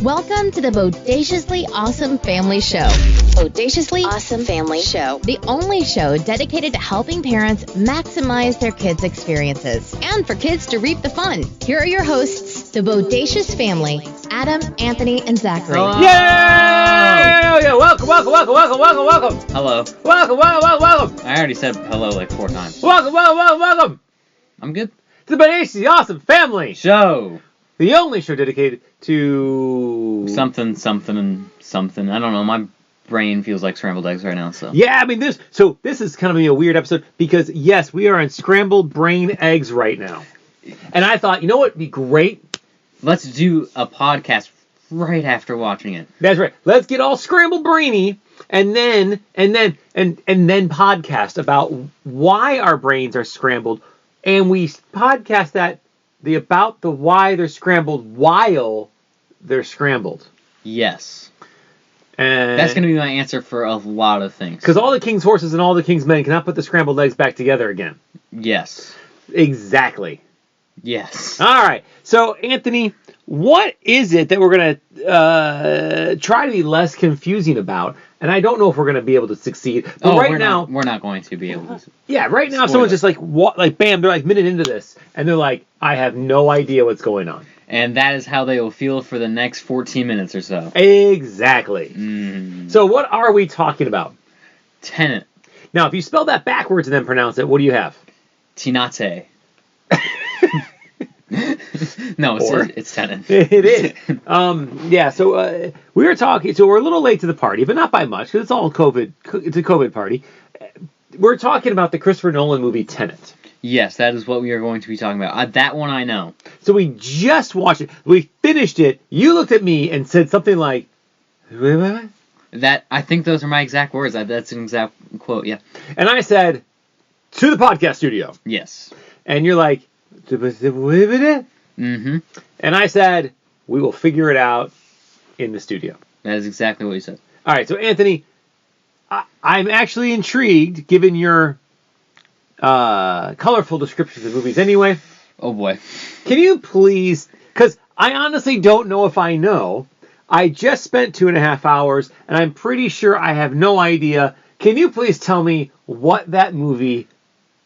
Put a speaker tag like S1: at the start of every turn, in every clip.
S1: Welcome to the Bodaciously Awesome Family Show. Bodaciously Awesome Family Show. The only show dedicated to helping parents maximize their kids' experiences and for kids to reap the fun. Here are your hosts, the Bodacious family, Adam, Anthony, and Zachary.
S2: Hello.
S3: Yay! Yeah, welcome.
S2: Hello.
S3: Welcome.
S2: I already said hello like 4 times.
S3: Welcome.
S2: I'm good.
S3: To the Bodaciously Awesome Family.
S2: Show.
S3: The only show dedicated to...
S2: Something. I don't know. My brain feels like scrambled eggs right now, so.
S3: Yeah, I mean, this is kind of going to be a weird episode because, yes, we are on scrambled brain eggs right now. And I thought, you know what would be great?
S2: Let's do a podcast right after watching it.
S3: That's right. Let's get all scrambled brainy and then podcast about why our brains are scrambled. And we podcast that about the why they're scrambled while they're scrambled.
S2: Yes.
S3: And
S2: that's going to be my answer for a lot of things.
S3: Because all the king's horses and all the king's men cannot put the scrambled eggs back together again.
S2: Yes.
S3: Exactly.
S2: Yes.
S3: All right. So, Anthony, what is it that we're going to try to be less confusing about? And I don't know if we're going to be able to succeed. But
S2: we're not going to be able to.
S3: Yeah, right now, if someone's just bam, they're like minute into this, and they're like, I have no idea what's going on.
S2: And that is how they will feel for the next 14 minutes or so.
S3: Exactly. So what are we talking about?
S2: Tenet.
S3: Now, if you spell that backwards and then pronounce it, what do you have?
S2: Tinate. No, it's Tenet.
S3: It is. Yeah, so we were talking, so we're a little late to the party, but not by much, because it's all COVID. It's a COVID party. We're talking about the Christopher Nolan movie Tenet.
S2: Yes, that is what we are going to be talking about. That one I know.
S3: So we just watched it. We finished it. You looked at me and said something like, "What?"
S2: That, I think those are my exact words. That's an exact quote, yeah.
S3: And I said, to the podcast studio.
S2: Yes.
S3: And you're like,
S2: mm-hmm.
S3: And I said, we will figure it out in the studio.
S2: That is exactly what you said.
S3: All right, so Anthony, I'm actually intrigued, given your colorful descriptions of movies anyway.
S2: Oh boy.
S3: Can you please, because I honestly don't know if I know. I just spent 2.5 hours, and I'm pretty sure I have no idea. Can you please tell me what that movie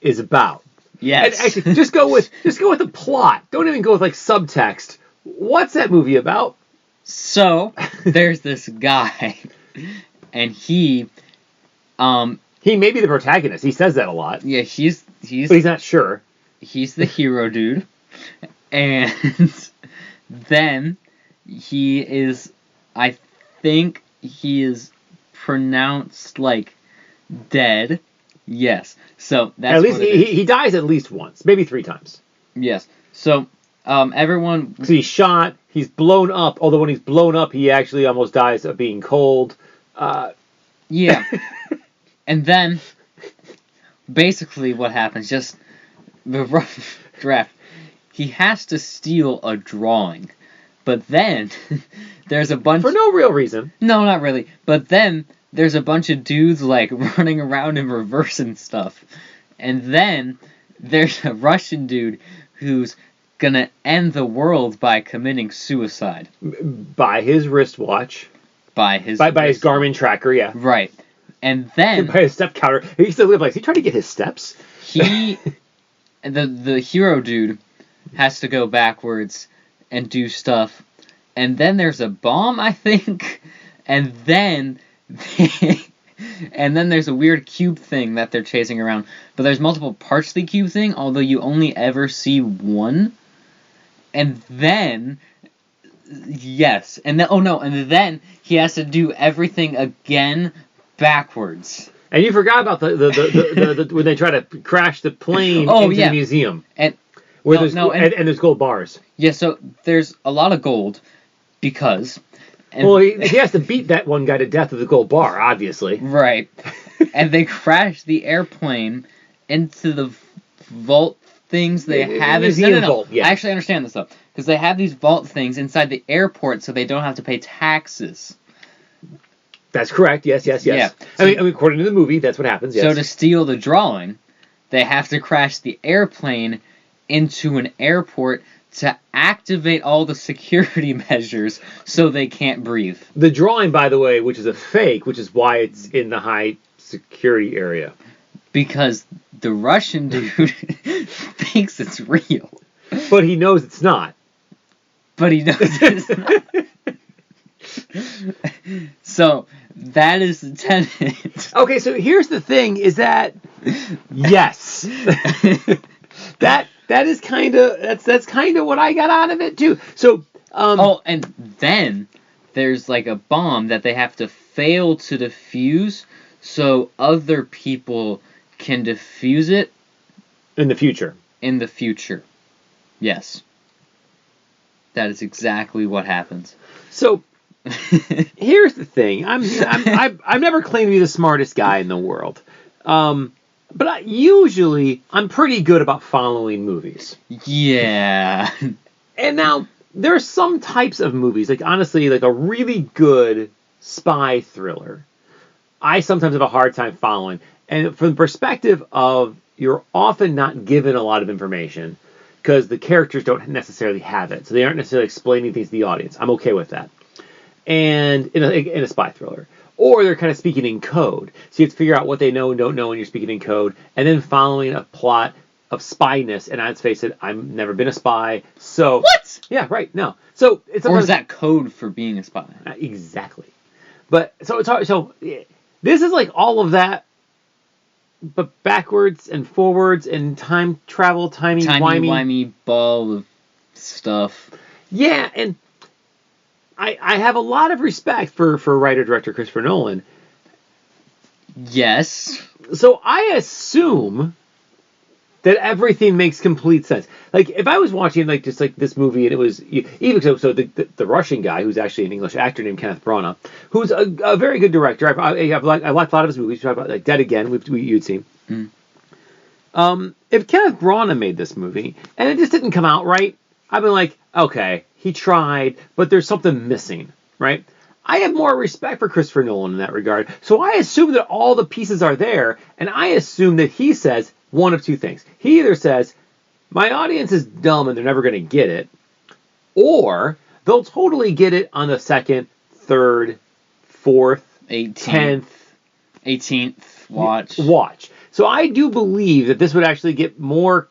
S3: is about?
S2: Yes.
S3: And actually, just go with the plot. Don't even go with like subtext. What's that movie about?
S2: So there's this guy, and he
S3: may be the protagonist. He says that a lot.
S2: Yeah, but
S3: he's not sure.
S2: He's the hero dude, and then he is. I think he is pronounced like dead. Yes. So that's
S3: at least
S2: what it is.
S3: he dies at least once, maybe 3 times.
S2: Yes. So everyone.
S3: So he's shot. He's blown up. Although when he's blown up, he actually almost dies of being cold.
S2: Yeah. And then, basically, what happens? Just the rough draft. He has to steal a drawing, but then there's a bunch
S3: for no real reason.
S2: No, not really. But then there's a bunch of dudes like running around in reverse and stuff. And then there's a Russian dude who's gonna end the world by committing suicide.
S3: By his wristwatch.
S2: By his
S3: Garmin tracker, yeah.
S2: Right. And then
S3: by his step counter. He used to live like, is he trying to get his steps?
S2: The hero dude has to go backwards and do stuff. And then there's a bomb, I think. And then there's a weird cube thing that they're chasing around. But there's multiple parts to the cube thing, although you only ever see one. And then yes. And then he has to do everything again backwards.
S3: And you forgot about the when they try to crash the plane into the museum.
S2: And
S3: there's gold bars.
S2: Yeah, so there's a lot of gold because...
S3: he has to beat that one guy to death with the gold bar, obviously.
S2: Right. And they crash the airplane into the vault things they have.
S3: Vault, yeah.
S2: I actually understand this, though. Because they have these vault things inside the airport so they don't have to pay taxes.
S3: That's correct, yes.
S2: Yeah.
S3: I mean, according to the movie, that's what happens, yes.
S2: So to steal the drawing, they have to crash the airplane into an airport to activate all the security measures so they can't breathe.
S3: The drawing, by the way, which is a fake, which is why it's in the high security area.
S2: Because the Russian dude thinks it's real.
S3: But he knows it's not.
S2: But he knows it's not. So, that is the Tenet.
S3: Okay, so here's the thing, is that, yes. that is kind of, that's kind of what I got out of it, too. So,
S2: and then there's like a bomb that they have to fail to defuse so other people can defuse it.
S3: In the future.
S2: In the future. Yes. That is exactly what happens.
S3: So, here's the thing. I've never claimed to be the smartest guy in the world. But I'm pretty good about following movies.
S2: Yeah.
S3: And now, there are some types of movies, like honestly, like a really good spy thriller, I sometimes have a hard time following. And from the perspective of, you're often not given a lot of information because the characters don't necessarily have it. So they aren't necessarily explaining things to the audience. I'm okay with that. And in a spy thriller. Or they're kind of speaking in code. So you have to figure out what they know and don't know when you're speaking in code. And then following a plot of spyness. And let's face it, I've never been a spy. So
S2: what?
S3: Yeah, right. No. So it's
S2: or is that code for being a spy?
S3: Exactly. But so it's hard. So this is like all of that, but backwards and forwards and time travel, timey-wimey
S2: ball of stuff.
S3: Yeah, and I have a lot of respect for writer-director Christopher Nolan.
S2: Yes.
S3: So I assume that everything makes complete sense. Like, if I was watching, like, just, like, this movie, and it was, even so the Russian guy, who's actually an English actor named Kenneth Branagh, who's a very good director. I watched a lot of his movies. We talked about, like, Dead Again, you'd seen. Mm. If Kenneth Branagh made this movie, and it just didn't come out right, I'd be like, okay, he tried, but there's something missing, right? I have more respect for Christopher Nolan in that regard. So I assume that all the pieces are there, and I assume that he says one of two things. He either says, my audience is dumb and they're never going to get it, or they'll totally get it on the second, third, fourth, 10th,
S2: 18th watch.
S3: So I do believe that this would actually get more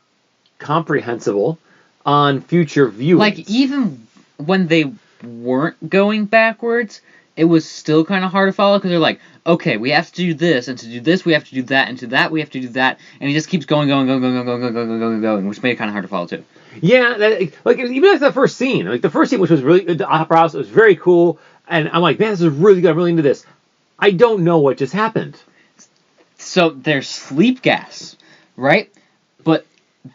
S3: comprehensible on future viewings.
S2: Like, even when they weren't going backwards, it was still kind of hard to follow, because they're like, okay, we have to do this, and to do this, we have to do that, and to that, we have to do that, and he just keeps going, which made it kind of hard to follow, too.
S3: Yeah, like, even like the first scene, which was really, the Opera House, it was very cool, and I'm like, man, this is really good, I'm really into this. I don't know what just happened.
S2: So, there's sleep gas, right? But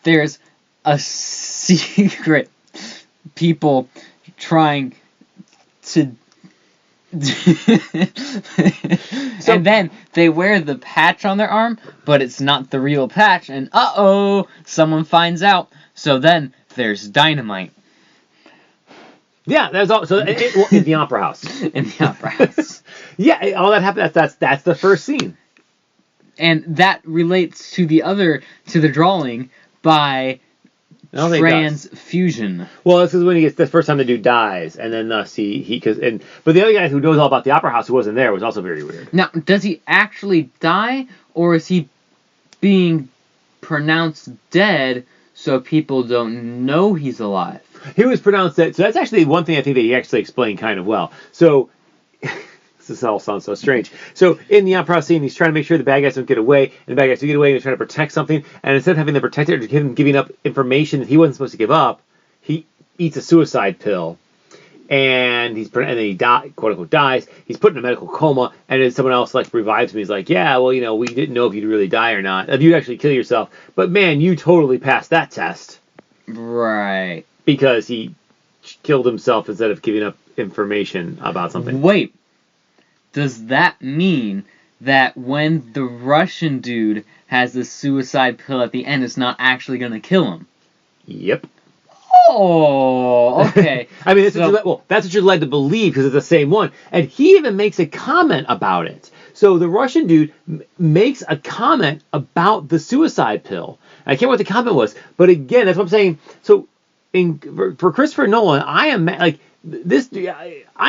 S2: there's a secret people trying to... and then they wear the patch on their arm, but it's not the real patch, and someone finds out. So then there's dynamite.
S3: Yeah, that's all. So in the Opera House.
S2: In the Opera House.
S3: Yeah, all that happened. That's the first scene.
S2: And that relates to the drawing by transfusion.
S3: Well, this is when he gets the first time the dude dies, and then but the other guy who knows all about the Opera House who wasn't there was also very weird.
S2: Now, does he actually die, or is he being pronounced dead so people don't know he's alive?
S3: He was pronounced dead. So that's actually one thing I think that he actually explained kind of well. So this all sounds so strange. So in the Opera House scene, he's trying to make sure the bad guys don't get away, and the bad guys do get away, and he's trying to protect something, and instead of having them protect it or giving up information that he wasn't supposed to give up, he eats a suicide pill, and then he quote unquote dies. He's put in a medical coma, and then someone else like revives him. He's like, yeah, well, we didn't know if you'd really die or not, if you'd actually kill yourself, but man, you totally passed that test.
S2: Right.
S3: Because he killed himself instead of giving up information about something.
S2: Wait. Does that mean that when the Russian dude has the suicide pill at the end, it's not actually going to kill him?
S3: Yep.
S2: Oh, okay.
S3: I mean, that's what you're led to believe, because it's the same one. And he even makes a comment about it. So the Russian dude makes a comment about the suicide pill. I can't remember what the comment was, but again, that's what I'm saying. So for Christopher Nolan, I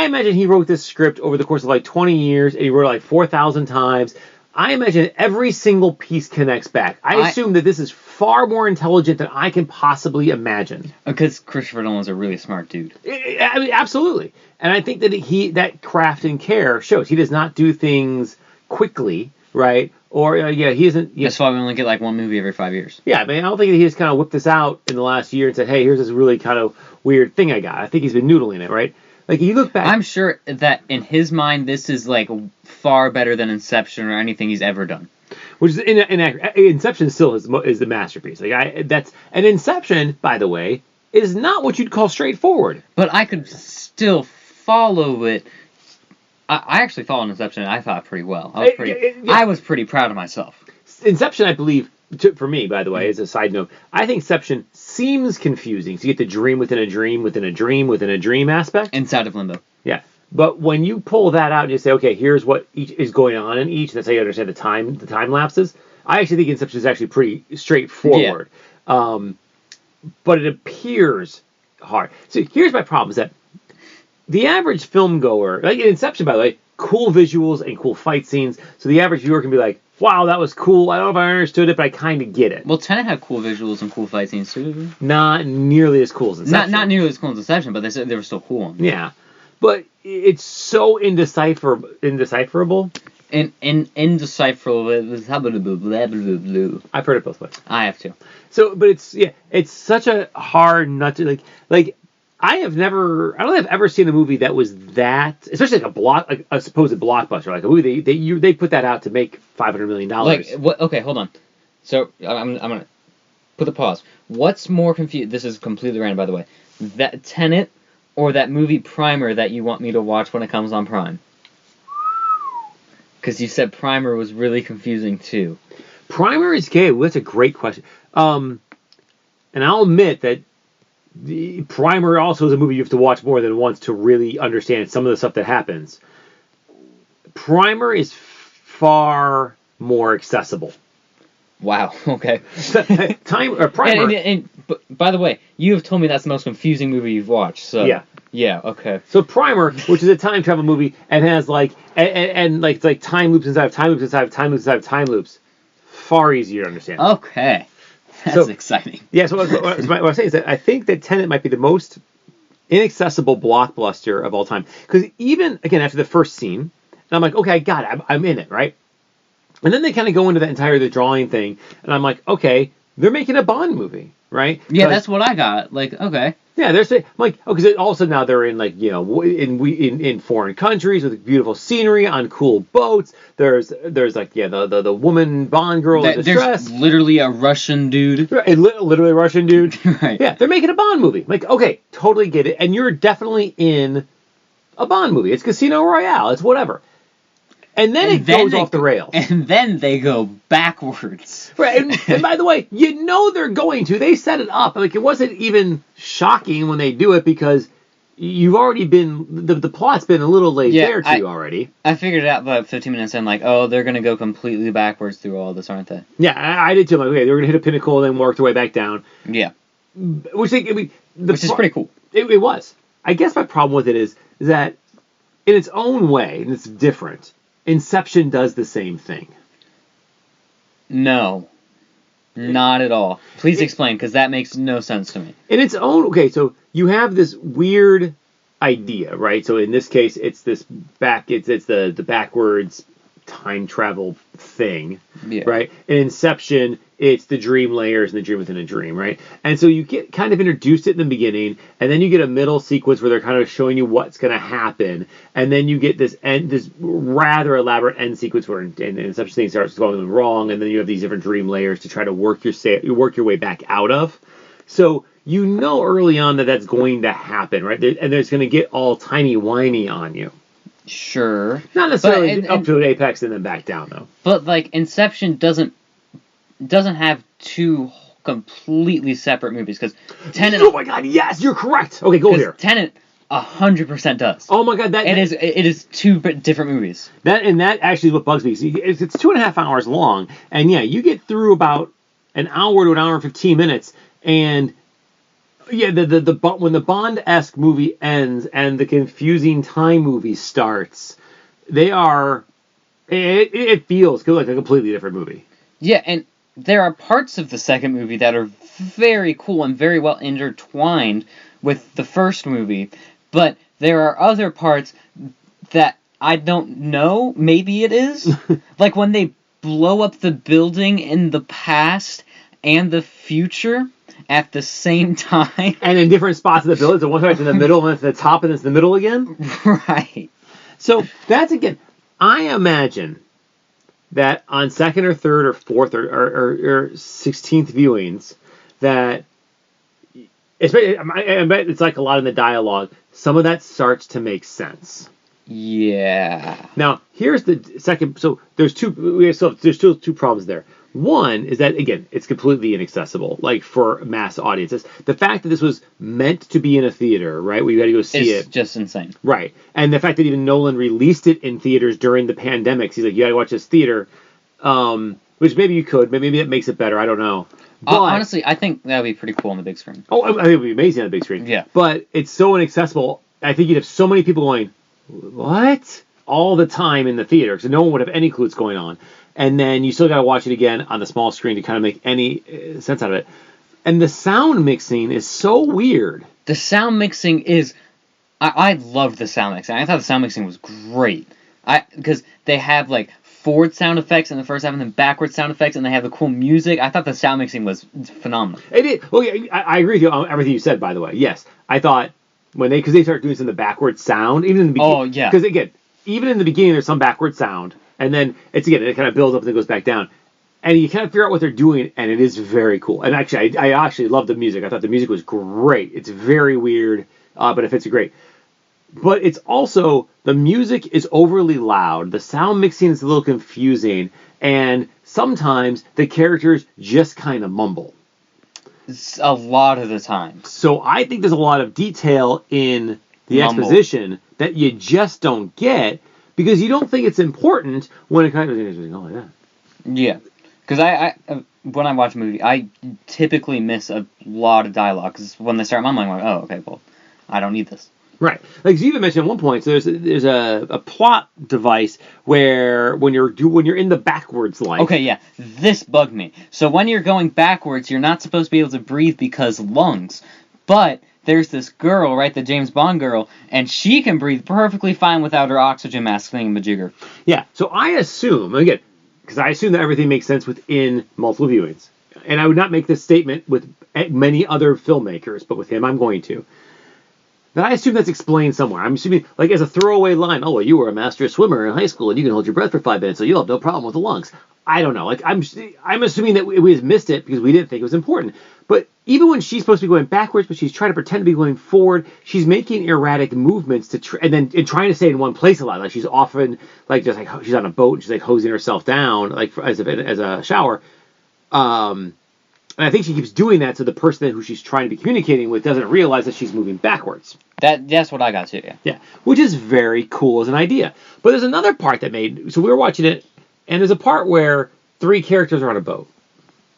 S3: imagine he wrote this script over the course of like 20 years, and he wrote it like 4,000 times. I imagine every single piece connects back. I assume that this is far more intelligent than I can possibly imagine.
S2: Because Christopher Nolan's a really smart dude.
S3: I mean, absolutely. And I think that that craft and care shows. He does not do things quickly, right? Or, he isn't...
S2: That's why we only get like one movie every 5 years.
S3: Yeah, I mean, I don't think that he just kind of whipped this out in the last year and said, hey, here's this really kind of weird thing I got. I think he's been noodling it, right? Like, you look back...
S2: I'm sure that in his mind, this is like far better than Inception or anything he's ever done.
S3: Which is Inception still is the masterpiece. And Inception, by the way, is not what you'd call straightforward.
S2: But I could still follow it. I actually followed Inception, and I thought pretty well. I was pretty proud of myself.
S3: Inception, I believe, for me, by the way, as a side note, I think Inception seems confusing. So you get the dream within a dream within a dream within a dream aspect.
S2: Inside of limbo.
S3: Yeah. But when you pull that out and you say, okay, here's what each is going on in each, and that's how you understand the time lapses, I actually think Inception is actually pretty straightforward. Yeah. But it appears hard. So here's my problem, is that the average film goer, like in Inception, by the way, cool visuals and cool fight scenes, so the average viewer can be like, wow, that was cool. I don't know if I understood it, but I kind of get it.
S2: Well, Tenet had cool visuals and cool fight scenes too.
S3: Not nearly as cool as Inception.
S2: Not nearly as cool as Inception, but they were still cool.
S3: Yeah. But it's so indecipherable.
S2: Indecipherable.
S3: I've heard it both ways.
S2: I have to.
S3: So, but it's such a hard nut to like. I don't think I've ever seen a movie that was that, especially like a supposed blockbuster, like a movie they put that out to make $500 million.
S2: Like what? Okay, hold on. So I'm gonna put the pause. What's more confusing? This is completely random, by the way. That Tenet or that movie Primer that you want me to watch when it comes on Prime? Because you said Primer was really confusing too.
S3: Primer is gay. Well, that's a great question. And I'll admit that the Primer also is a movie you have to watch more than once to really understand some of the stuff that happens. Primer is far more accessible.
S2: Wow. Okay.
S3: Primer.
S2: And by the way, you have told me that's the most confusing movie you've watched. So
S3: yeah.
S2: Yeah. Okay.
S3: So Primer, which is a time travel movie, and has it's like time loops inside of time loops inside of time loops inside of time loops, far easier to understand.
S2: Okay. That's exciting.
S3: Yeah, so what I'm saying is that I think that Tenet might be the most inaccessible blockbuster of all time. Because even, again, after the first scene, and I'm like, okay, I got it. I'm in it, right? And then they kind of go into the drawing thing, and I'm like, okay, they're making a Bond movie, right?
S2: Yeah, that's what I got. Like, okay.
S3: Yeah, they're saying, like, oh, because also now they're in, like, in foreign countries with beautiful scenery on cool boats. There's like, the woman Bond girl in distress.
S2: There's literally a Russian dude.
S3: Right, literally a Russian dude.
S2: Right.
S3: Yeah, they're making a Bond movie. Like, okay, totally get it. And you're definitely in a Bond movie. It's Casino Royale. It's whatever. And then it goes off the rails.
S2: And then they go backwards.
S3: Right, and by the way, they're going to. They set it up. Like, it wasn't even shocking when they do it because you've already been... The plot's been a little laid bare to you already.
S2: I figured it out about 15 minutes in, like, oh, they're going to go completely backwards through all this, aren't they?
S3: Yeah, I did too. Like, okay, they're going to hit a pinnacle and then work their way back down.
S2: Yeah.
S3: Which is
S2: pretty cool.
S3: It was. I guess my problem with it is that in its own way, and it's different... Inception does the same thing.
S2: No. Not at all. Please explain, because that makes no sense to me.
S3: In its own... Okay, so you have this weird idea, right? So in this case, it's this it's the backwards time travel thing, right? In Inception, it's the dream layers and the dream within a dream, right? And so you get kind of introduced it in the beginning, and then you get a middle sequence where they're kind of showing you what's going to happen, and then you get this rather elaborate end sequence where Inception thing starts going wrong, and then you have these different dream layers to try to work your way back out of. So you know early on that that's going to happen, right? And there's going to get all timey-wimey on you.
S2: Sure.
S3: Not necessarily up to an apex and then back down, though.
S2: But, like, Inception doesn't have two completely separate movies, because Tenet...
S3: Oh my god, yes, you're correct! Okay, go here.
S2: Tenet 100% does.
S3: Oh my god,
S2: it is two different movies.
S3: That actually is what bugs me. See, it's 2.5 hours long, and yeah, you get through about an hour to an hour and 15 minutes, and Yeah, when the Bond-esque movie ends and the confusing time movie starts, it feels like a completely different movie.
S2: Yeah, and there are parts of the second movie that are very cool and very well intertwined with the first movie, but there are other parts that I don't know, maybe it is. Like when they blow up the building in the past and the future at the same time.
S3: And in different spots of the building, so one side's in the middle and it's at the top and it's in the middle again.
S2: Right.
S3: So that's, again, I imagine that on second or third or fourth or 16th viewings, that especially, I bet it's like a lot in the dialogue, some of that starts to make sense.
S2: Yeah.
S3: Now, here's the second. So there's still two problems there. One is that, again, it's completely inaccessible, like for mass audiences. The fact that this was meant to be in a theater, right, where you had to go see it.
S2: It's just insane.
S3: Right. And the fact that even Nolan released it in theaters during the pandemic. He's like, you got to watch this theater, which maybe you could. Maybe that makes it better. I don't know. But,
S2: honestly, I think that would be pretty cool on the big screen.
S3: Oh, I think it would be amazing on the big screen.
S2: Yeah.
S3: But it's so inaccessible. I think you'd have so many people going, what? All the time in the theater. So no one would have any clue what's going on. And then you still got to watch it again on the small screen to kind of make any sense out of it. And the sound mixing is so weird.
S2: The sound mixing is... I loved the sound mixing. I thought the sound mixing was great. Because they have, like, forward sound effects in the first half and then backward sound effects, and they have the cool music. I thought the sound mixing was phenomenal.
S3: It is. Well, yeah, I agree with you on everything you said, by the way. Yes. I thought because they started doing some of the backward sound, even in the beginning.
S2: Oh, yeah.
S3: Because, again, even in the beginning, there's some backward sound. And then it kind of builds up and then goes back down. And you kind of figure out what they're doing, and it is very cool. And actually, I actually love the music. I thought the music was great. It's very weird, but it fits great. But it's also, the music is overly loud. The sound mixing is a little confusing. And sometimes the characters just kind of mumble.
S2: A lot of the time.
S3: So I think there's a lot of detail in the exposition that you just don't get. Because you don't think it's important when it kind of is oh yeah.
S2: Yeah, because I when I watch a movie, I typically miss a lot of dialogue. Because when they start mumbling, I'm like, oh, okay, well, I don't need this.
S3: Right. Like you even mentioned at one point, so there's a plot device where when you're in the backwards life.
S2: Okay, yeah, this bugged me. So when you're going backwards, you're not supposed to be able to breathe because lungs, but there's this girl, right, the James Bond girl, and she can breathe perfectly fine without her oxygen mask thingamajigger.
S3: Yeah, so I assume, again, because I assume that everything makes sense within multiple viewings. And I would not make this statement with many other filmmakers, but with him I'm going to. That I assume that's explained somewhere. I'm assuming, like, as a throwaway line, oh, well, you were a master swimmer in high school and you can hold your breath for 5 minutes, so you'll have no problem with the lungs. I don't know. Like, I'm assuming that we just missed it because we didn't think it was important. But even when she's supposed to be going backwards, but she's trying to pretend to be going forward, she's making erratic movements and trying to stay in one place a lot. Like she's often like just like she's on a boat and she's like hosing herself down like as a shower. And I think she keeps doing that so the person who she's trying to be communicating with doesn't realize that she's moving backwards.
S2: That's what I got too. Yeah.
S3: Yeah, which is very cool as an idea. But there's another part that made so we were watching it, and there's a part where 3 characters are on a boat.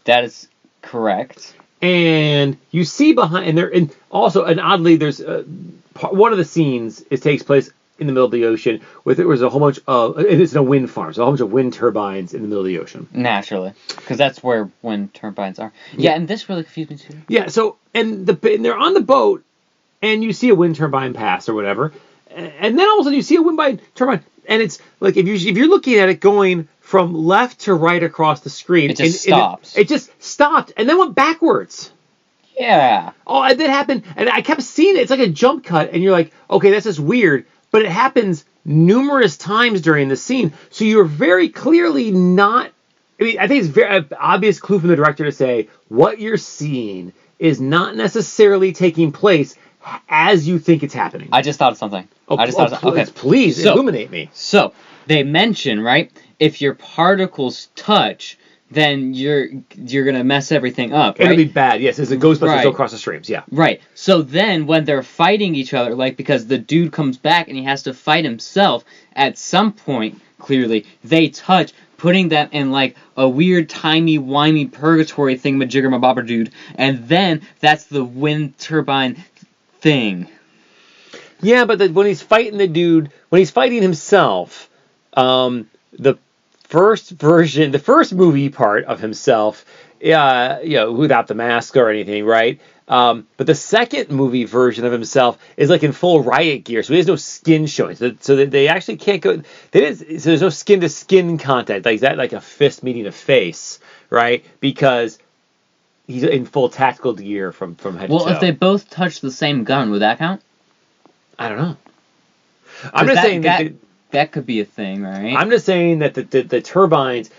S2: That is correct.
S3: And you see behind, and oddly, there's one of the scenes. It takes place in the middle of the ocean. There was a whole bunch of, it's in a wind farm, so a whole bunch of wind turbines in the middle of the ocean.
S2: Naturally, because that's where wind turbines are. Yeah, and this really confused me too.
S3: Yeah, so and they're on the boat, and you see a wind turbine pass or whatever, and then all of a sudden you see a wind turbine, and it's like if you're looking at it going from left to right across the screen.
S2: It just stops.
S3: It just stopped and then went backwards.
S2: Yeah.
S3: Oh, and that happened, and I kept seeing it. It's like a jump cut, and you're like, okay, that's just weird. But it happens numerous times during the scene, so you're very clearly not... I mean, I think it's very obvious clue from the director to say what you're seeing is not necessarily taking place as you think it's happening.
S2: I just thought of something.
S3: Please illuminate me.
S2: So, they mention, right, if your particles touch, then you're gonna mess everything up, right?
S3: It'll be bad, yes, as the Ghostbusters go across the streams, yeah.
S2: Right. So then when they're fighting each other, like because the dude comes back and he has to fight himself, at some point, clearly, they touch, putting them in like a weird timey-wimey purgatory thingamajigger dude, and then that's the wind turbine thing.
S3: Yeah, but when he's fighting the dude, when he's fighting himself, the first movie part of himself, without the mask or anything, right? But the second movie version of himself is like in full riot gear, so he has no skin showing. So they actually can't go. So there's no skin to skin contact. Like that, like a fist meeting a face, right? Because he's in full tactical gear from head to toe.
S2: Well, if they both touch the same gun, would that count?
S3: I don't know. I'm just saying
S2: that could be a thing, right?
S3: I'm just saying that the turbines,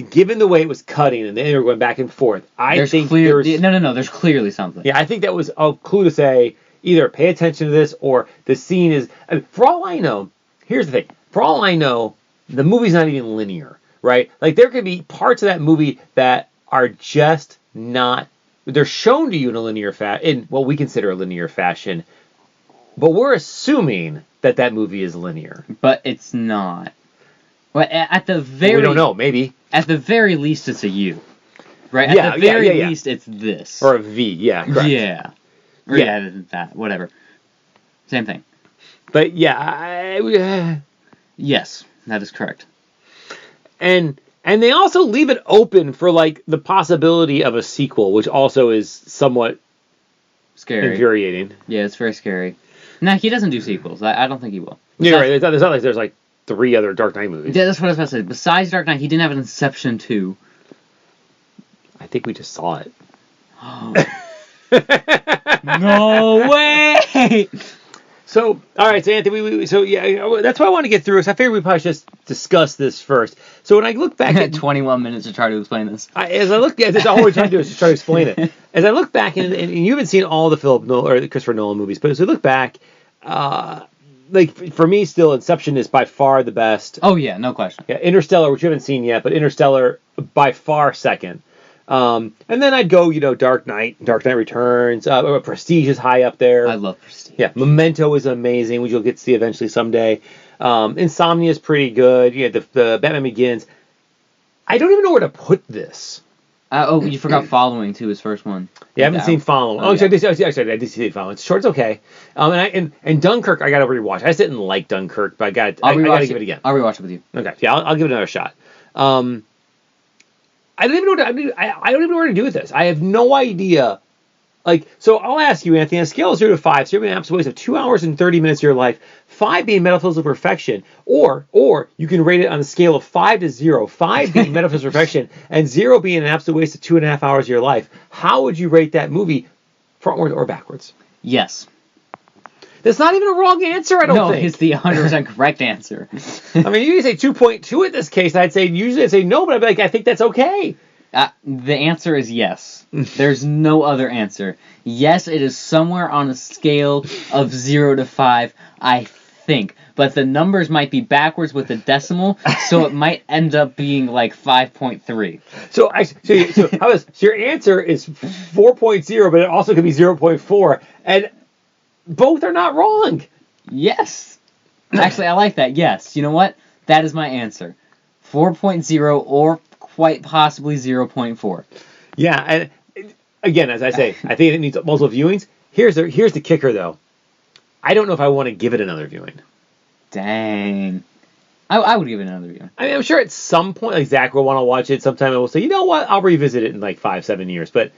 S3: given the way it was cutting and they were going back and forth, there's
S2: clearly something.
S3: Yeah, I think that was a clue to say either pay attention to this or the scene is. I mean, for all I know, here's the thing. For all I know, the movie's not even linear, right? Like there could be parts of that movie that are just not. They're shown to you in a linear in what we consider a linear fashion, but we're assuming that movie is linear.
S2: But it's not. Well, at the very...
S3: We don't know, maybe.
S2: At the very least, it's a U. Right?
S3: Yeah,
S2: at the very least, it's this.
S3: Or a V, yeah, correct.
S2: Yeah. Or that, whatever. Same thing.
S3: But yeah,
S2: yes, that is correct.
S3: And they also leave it open for like the possibility of a sequel, which also is somewhat
S2: scary.
S3: Infuriating.
S2: Yeah, it's very scary. No, he doesn't do sequels. I don't think he will.
S3: Yeah, right. It's not like there's like 3 other Dark Knight movies.
S2: Yeah, that's what I was about to say. Besides Dark Knight, he didn't have an Inception 2.
S3: I think we just saw it.
S2: No way!
S3: So, all right, so Anthony, that's why I want to get through this. I figured we probably should just discuss this first. So when I look back at
S2: 21 minutes to try to explain this.
S3: That's all we're trying to do is just try to explain it. As I look back, and you haven't seen all the Christopher Nolan movies, but as I look back, like for me, still Inception is by far the best.
S2: Oh yeah, no question.
S3: Yeah, Interstellar, which you haven't seen yet, but Interstellar by far second. And then I'd go, Dark Knight Returns. Prestige is high up there.
S2: I love Prestige.
S3: Yeah, Memento is amazing, which you'll get to see eventually someday. Insomnia is pretty good. Yeah, the Batman Begins. I don't even know where to put this.
S2: You forgot Following too, his first one.
S3: Yeah, I haven't seen Following. I did see Following. It's short, it's okay. And Dunkirk, I gotta rewatch. I just didn't like Dunkirk, but I gotta give it again.
S2: I'll rewatch it with you.
S3: Okay, yeah, I'll give it another shot. I don't even know what to do with this. I have no idea. Like, so I'll ask you, Anthony, on a scale of 0 to 5, 0 being an absolute waste of 2 hours and 30 minutes of your life, 5 being metaphysical perfection, or you can rate it on a scale of 5 to 0, 5 being metaphysical perfection, and 0 being an absolute waste of 2.5 hours of your life. How would you rate that movie, frontwards or backwards?
S2: Yes.
S3: That's not even a wrong answer, I don't think.
S2: No, it's the 100% correct answer.
S3: I mean, you say 2.2 in this case, usually I'd say no, but I'd be like, I think that's okay.
S2: The answer is yes. There's no other answer. Yes, it is somewhere on a scale of 0 to 5, I think. But the numbers might be backwards with a decimal, so it might end up being like 5.3.
S3: So your answer is 4.0, but it also could be 0.4, and both are not wrong.
S2: Yes. Actually, I like that. Yes. You know what? That is my answer. 4.0 or quite possibly 0.4.
S3: Yeah, and again, as I say, I think it needs multiple viewings. Here's the kicker, though. I don't know if I want to give it another viewing.
S2: Dang. I would give it another viewing.
S3: I mean, I'm sure at some point, like Zach will want to watch it sometime, and we'll say, you know what, I'll revisit it in like 5-7 years. But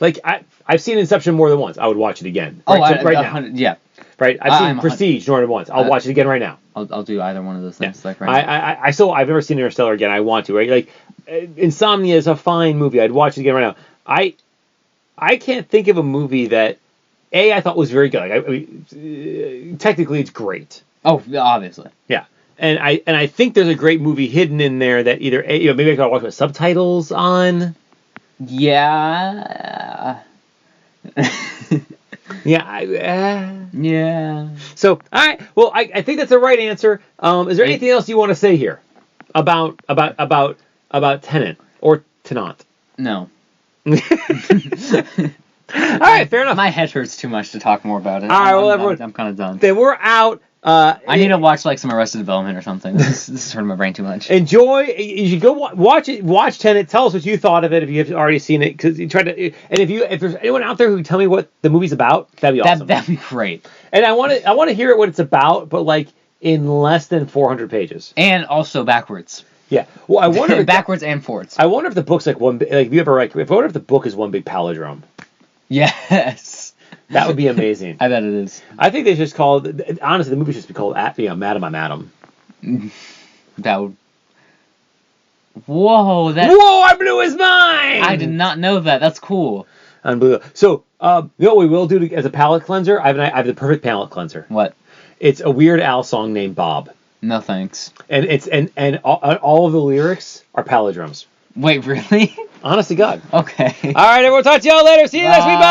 S3: like I've seen Inception more than once. I would watch it again. Right now.
S2: Yeah.
S3: Right, I've seen Prestige more than once. I'll watch it again right now.
S2: I'll do either one of those things.
S3: Yeah.
S2: Like right now.
S3: I've never seen Interstellar again. I want to. Right, like Insomnia is a fine movie. I'd watch it again right now. I can't think of a movie that I thought was very good. Like, I mean, technically, it's great.
S2: Oh, obviously.
S3: Yeah, and I think there's a great movie hidden in there that either maybe I gotta watch with subtitles on.
S2: Yeah.
S3: Yeah.
S2: Yeah.
S3: So, all right. Well, I think that's the right answer. Is there anything else you want to say here about Tenet or Tenet?
S2: No.
S3: All right, fair enough.
S2: My head hurts too much to talk more about it.
S3: All right, well, everyone,
S2: I'm kind of done.
S3: Then we're out.
S2: I need to watch like some Arrested Development or something. This is hurting my brain too much.
S3: Enjoy. You should go watch it. Watch Tenet. Tell us what you thought of it if you have already seen it. Because you tried to. And if there's anyone out there who can tell me what the movie's about, that'd be awesome.
S2: That'd be great.
S3: And I want to hear what it's about, but like in less than 400 pages.
S2: And also backwards.
S3: Yeah. Well, I wonder
S2: backwards and forwards.
S3: I wonder if the book's like one. Like, if you ever write, I wonder if the book is one big palindrome.
S2: Yes.
S3: That would be amazing.
S2: I bet it is.
S3: I think they should just call. Honestly, the movie should just be called Madam, I'm Adam.
S2: That would. Whoa!
S3: Whoa! I blew his mind.
S2: I did not know that. That's cool.
S3: Unbelievable. So, you know what we will do as a palate cleanser? I have the perfect palate cleanser.
S2: What?
S3: It's a Weird Al song named Bob.
S2: No thanks.
S3: And it's all of the lyrics are palindromes.
S2: Wait, really?
S3: Honest to God.
S2: Okay.
S3: All right, everyone. Talk to y'all later. See you next week. Bye.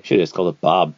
S3: Should have just called it Bob.